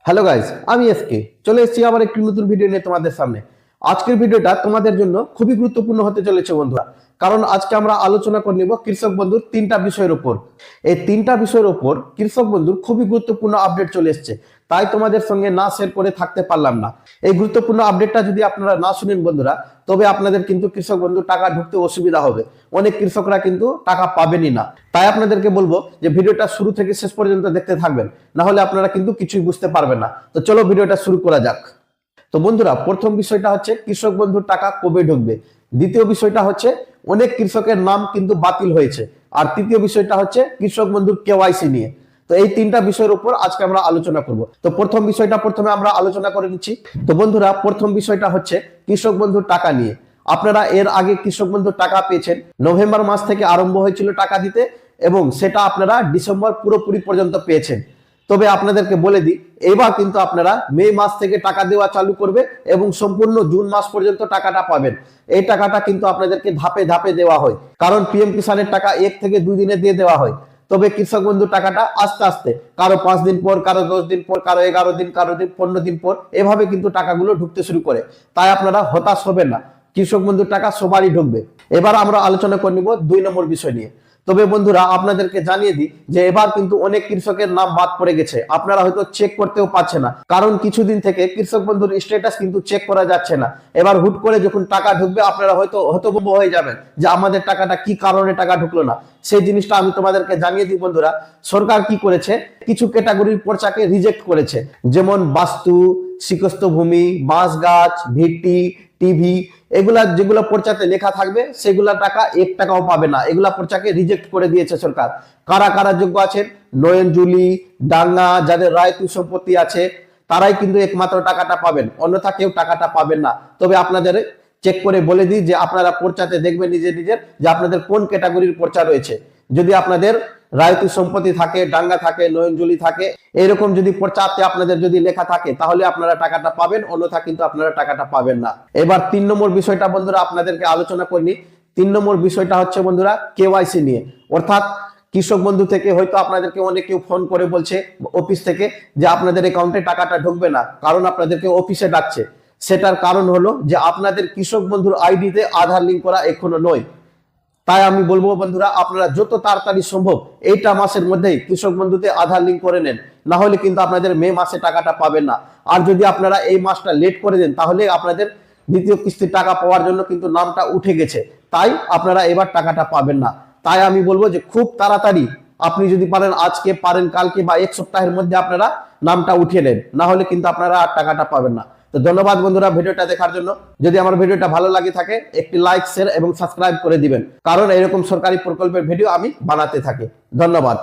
Hello guys, আমি SK চলে এসেছি আবার একটি নতুন ভিডিও নিয়ে তোমাদের সামনে। আজকের ভিডিওটা তোমাদের জন্য খুবই গুরুত্বপূর্ণ হতে চলেছে বন্ধুরা, কারণ আজকে আমরা আলোচনা করে নিব কৃষক বন্ধুর তিনটা বিষয়ের উপর। এই তিনটা বিষয়ের উপর কৃষক বন্ধুর খুবই গুরুত্বপূর্ণ আপডেট চলে এসেছে, তাই তোমাদের সঙ্গে না শেয়ার করে থাকতে পারলাম না। এই গুরুত্বপূর্ণ আপডেটটা যদি আপনারা না শুনেন বন্ধুরা, তবে আপনাদের কিন্তু কৃষক বন্ধু টাকা ঢুকতে অসুবিধা হবে। অনেক কৃষকরা কিন্তু টাকা পাবেনই না। তাই আপনাদেরকে বলবো যে ভিডিওটা শুরু থেকে শেষ পর্যন্ত দেখতে থাকবেন, না হলে আপনারা কিন্তু কিছুই বুঝতে পারবেন না। তো চলো ভিডিওটা শুরু করা যাক। তো বন্ধুরা, প্রথম বিষয়টা হচ্ছে কৃষক বন্ধুর টাকা কবে ঢুকবে। দ্বিতীয় বিষয়টা হচ্ছে অনেক কৃষকের নাম কিন্তু বাতিল হয়েছে। আর তৃতীয় বিষয়টা হচ্ছে কৃষক বন্ধুর কেওয়াইসি নিয়ে। তো এই তিনটা বিষয়ের উপর আজকে আমরা আলোচনা করব। তো প্রথম বিষয়টা প্রথমে আমরা আলোচনা করে নিচ্ছি। তো বন্ধুরা, প্রথম বিষয়টা হচ্ছে কৃষক বন্ধুর টাকা নিয়ে। আপনারা এর আগে কৃষক বন্ধুর টাকা পেয়েছেন। নভেম্বর মাস থেকে আরম্ভ হয়েছিল টাকা দিতে, এবং সেটা আপনারা ডিসেম্বর পুরোপুরি পর্যন্ত পেয়েছেন। তবে আপনাদেরকে বলে দিই, এবার কিন্তু আপনারা মে মাস থেকে টাকা দেওয়া চালু করবে এবং সম্পূর্ণ জুন মাস পর্যন্ত টাকাটা পাবেন। এই টাকাটা কিন্তু আপনাদেরকে ধাপে ধাপে দেওয়া হয়, কারণ পিএম কিষানের টাকা 1 থেকে 2 দিনে দিয়ে দেওয়া হয়। তবে কৃষক বন্ধুর টাকাটা আস্তে আস্তে, কারো 5 দিন পর, কারো 10 দিন পর, কারো 11 দিন, কারো 15 দিন পর, এভাবে কিন্তু টাকাগুলো ঢুকতে শুরু করে। তাই আপনারা হতাশ হবেন না, কৃষক বন্ধুর টাকা সবারই ঢুকবে। এবার আমরা আলোচনা করে নিব 2 নম্বর বিষয় নিয়ে। তবে বন্ধুরা, আপনাদেরকে জানিয়ে দিই যে এবার কিন্তু অনেক কৃষকের নাম বাদ পড়ে গেছে। আপনারা হয়তো চেক করতেও পারছেন না, কারণ কিছুদিন থেকে কৃষক বন্ধুর স্ট্যাটাস কিন্তু চেক করা যাচ্ছে না। এবার হুট করে যখন টাকা ঢুকবে, আপনারা হয়তো হতভম্ব হয়ে যাবেন যে আমাদের টাকাটা কি কারণে টাকা ঢুকলো না। সেই জিনিসটা আমি তোমাদেরকে জানিয়ে দিই বন্ধুরা। সরকার কি করেছে, কিছু ক্যাটাগরির পর্চাকে রিজেক্ট করেছে, যেমন বাস্তু, শিকস্ত ভূমি, বাঁশ গাছ, ভিটি, টিভি, এগুলা যেগুলো পর্চাতে লেখা থাকবে সেগুলা টাকা 1 টাকাও পাবে না। এগুলা পর্চাকে রিজেক্ট করে দিয়েছে সরকার। কারা কারা যোগ্য আছেন, নয়নজুলি, ডাঙ্গা, যাদের রায়তু সম্পত্তি আছে, তারাই কিন্তু একমাত্র টাকাটা পাবেন, অন্যথা কেউ টাকাটা পাবেন না। তবে আপনাদের চেক করে বলে দিই যে আপনারা পর্চাতে দেখবেন নিজের যে আপনাদের কোন ক্যাটাগরির পর্চা রয়েছে। যদি আপনাদের রায়তু সম্পত্তি থাকে, ডাঙ্গা থাকে, নয়নজুলি থাকে, এরকম যদি পর্চাতে আপনাদের যদি লেখা থাকে, তাহলে আপনারা টাকাটা পাবেন, অন্যথা কিন্তু আপনারা টাকাটা পাবেন না। এবার 3 নম্বর বিষয়টা বন্ধুরা আপনাদেরকে আলোচনা করিনি। 3 নম্বর বিষয়টা হচ্ছে বন্ধুরা কেওয়াইসি নিয়ে। অর্থাৎ কৃষক বন্ধু থেকে হয়তো আপনাদেরকে অনেকেও ফোন করে বলছে অফিস থেকে যে আপনাদের অ্যাকাউন্টে টাকাটা ঢুকবে না, কারণ আপনাদেরকে অফিসে ডাকছে। সেটার কারণ হলো যে আপনাদের কৃষক বন্ধুর আইডিতে আধার লিঙ্ক করা এখনো নয়। তাই আমি বলবো বন্ধুরা, আপনারা যত তাড়াতাড়ি সম্ভব এইটা মাসের মধ্যেই কৃষক বন্ধুতে আধার লিঙ্ক করে নেন, না হলে কিন্তু আপনাদের মে মাসে টাকাটা পাবেন না। আর যদি আপনারা এই মাসটা লেট করে দেন, তাহলে আপনাদের দ্বিতীয় কিস্তির টাকা পাওয়ার জন্য কিন্তু নামটা উঠে গেছে, তাই আপনারা এবার টাকাটা পাবেন না। তাই আমি বলবো যে খুব তাড়াতাড়ি, আপনি যদি পারেন আজকে, পারেন কালকে, বা 1 সপ্তাহের মধ্যে আপনারা নামটা উঠিয়ে নেন, না হলে কিন্তু আপনারা আর টাকাটা পাবেন না। তো ধন্যবাদ বন্ধুরা ভিডিওটা দেখার জন্য। যদি আমার ভিডিওটা ভালো লাগে থাকে, একটি লাইক, শেয়ার এবং সাবস্ক্রাইব করে দিবেন, কারণ এরকম সরকারি প্রকল্পের ভিডিও আমি বানাতে থাকি। ধন্যবাদ।